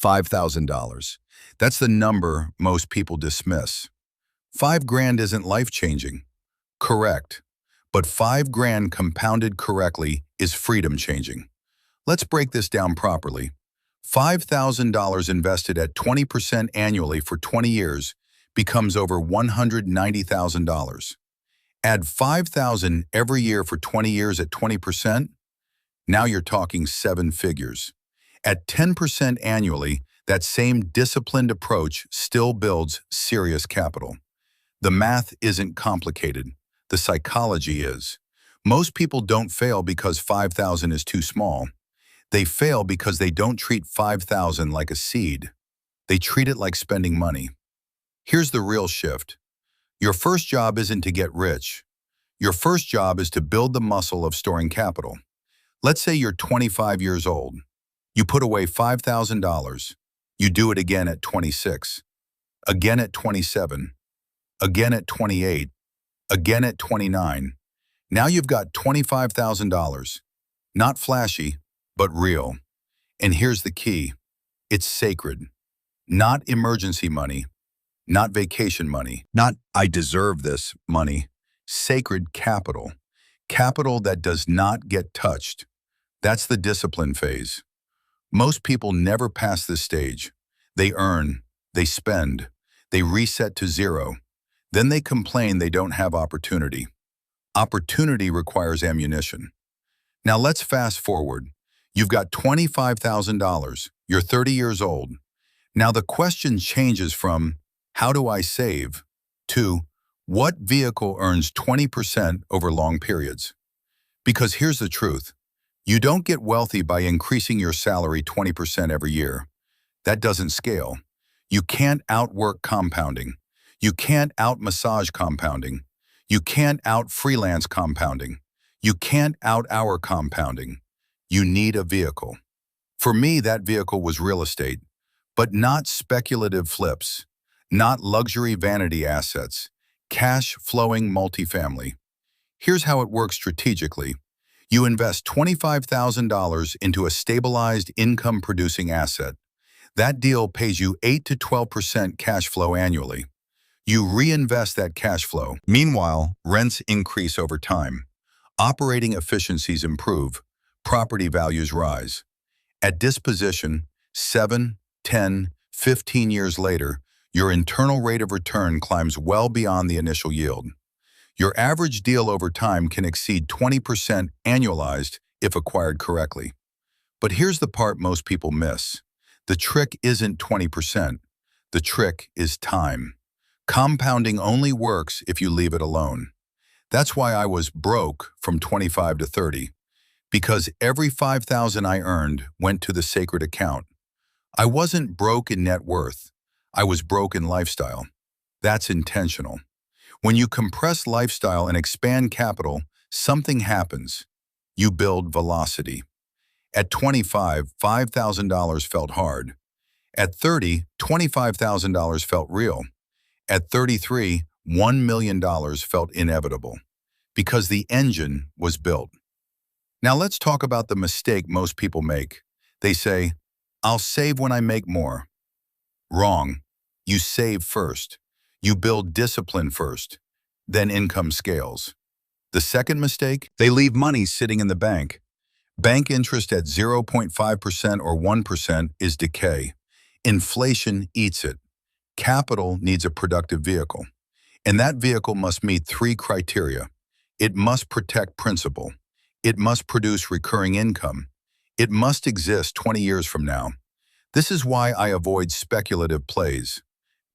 $5,000. That's the number most people dismiss. 5 grand isn't life-changing. Correct. But 5 grand compounded correctly is freedom-changing. Let's break this down properly. $5,000 invested at 20% annually for 20 years becomes over $190,000. Add 5,000 every year for 20 years at 20%, now you're talking 7 figures. At 10% annually, that same disciplined approach still builds serious capital. The math isn't complicated. The psychology is. Most people don't fail because 5,000 is too small. They fail because they don't treat 5,000 like a seed. They treat it like spending money. Here's the real shift. Your first job isn't to get rich. Your first job is to build the muscle of storing capital. Let's say you're 25 years old. You put away $5,000. You do it again at 26, again at 27, again at 28, again at 29. Now you've got $25,000. Not flashy, but real. And here's the key. It's sacred. Not emergency money. Not vacation money. Not "I deserve this" money. Sacred capital. Capital that does not get touched. That's the discipline phase. Most people never pass this stage. They earn, they spend, they reset to zero. Then they complain they don't have opportunity. Opportunity requires ammunition. Now let's fast forward. You've got $25,000. You're 30 years old. Now the question changes from, how do I save? To, what vehicle earns 20% over long periods? Because here's the truth. You don't get wealthy by increasing your salary 20% every year. That doesn't scale. You can't outwork compounding. You can't out-massage compounding. You can't out-freelance compounding. You can't out-hour compounding. You need a vehicle. For me, that vehicle was real estate, but not speculative flips, not luxury vanity assets, cash-flowing multifamily. Here's how it works strategically. You invest $25,000 into a stabilized income-producing asset. That deal pays you 8 to 12% cash flow annually. You reinvest that cash flow. Meanwhile, rents increase over time. Operating efficiencies improve. Property values rise. At disposition, 7, 10, 15 years later, your internal rate of return climbs well beyond the initial yield. Your average deal over time can exceed 20% annualized if acquired correctly. But here's the part most people miss. The trick isn't 20%. The trick is time. Compounding only works if you leave it alone. That's why I was broke from 25 to 30. Because every $5,000 I earned went to the sacred account. I wasn't broke in net worth. I was broke in lifestyle. That's intentional. When you compress lifestyle and expand capital, something happens. You build velocity. At 25, $5,000 felt hard. At 30, $25,000 felt real. At 33, $1 million felt inevitable. Because the engine was built. Now let's talk about the mistake most people make. They say, I'll save when I make more. Wrong. You save first. You build discipline first. Then income scales. The second mistake, they leave money sitting in the bank. Bank interest at 0.5% or 1% is decay. Inflation eats it. Capital needs a productive vehicle. And that vehicle must meet 3 criteria. It must protect principal. It must produce recurring income. It must exist 20 years from now. This is why I avoid speculative plays.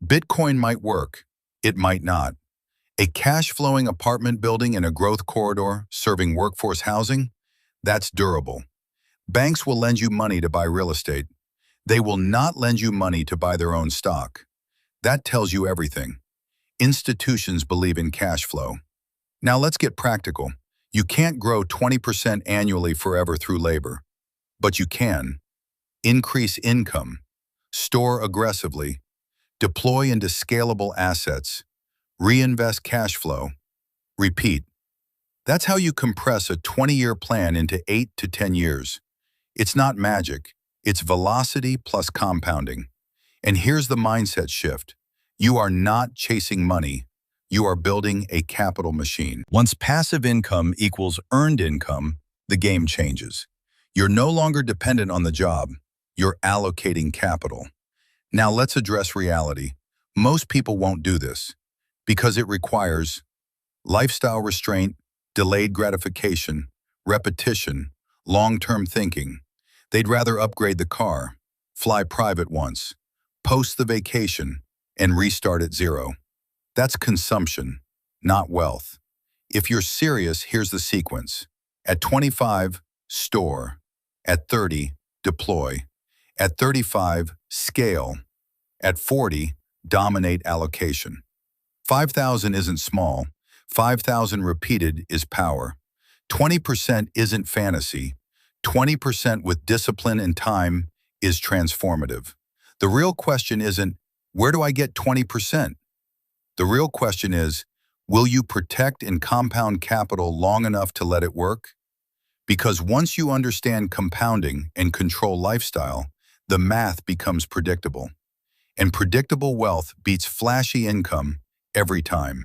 Bitcoin might work. It might not. A cash-flowing apartment building in a growth corridor serving workforce housing? That's durable. Banks will lend you money to buy real estate. They will not lend you money to buy their own stock. That tells you everything. Institutions believe in cash flow. Now let's get practical. You can't grow 20% annually forever through labor. But you can. Increase income. Store aggressively. Deploy into scalable assets. Reinvest cash flow. Repeat. That's how you compress a 20-year plan into 8 to 10 years. It's not magic. It's velocity plus compounding. And here's the mindset shift. You are not chasing money. You are building a capital machine. Once passive income equals earned income, the game changes. You're no longer dependent on the job. You're allocating capital. Now let's address reality. Most people won't do this because it requires lifestyle restraint, delayed gratification, repetition, long-term thinking. They'd rather upgrade the car, fly private once, post the vacation, and restart at zero. That's consumption, not wealth. If you're serious, here's the sequence. At 25, store. At 30, deploy. At 35, scale. At 40, dominate allocation. 5,000 isn't small. 5,000 repeated is power. 20% isn't fantasy. 20% with discipline and time is transformative. The real question isn't, where do I get 20%? The real question is, will you protect and compound capital long enough to let it work? Because once you understand compounding and control lifestyle, the math becomes predictable. And predictable wealth beats flashy income every time.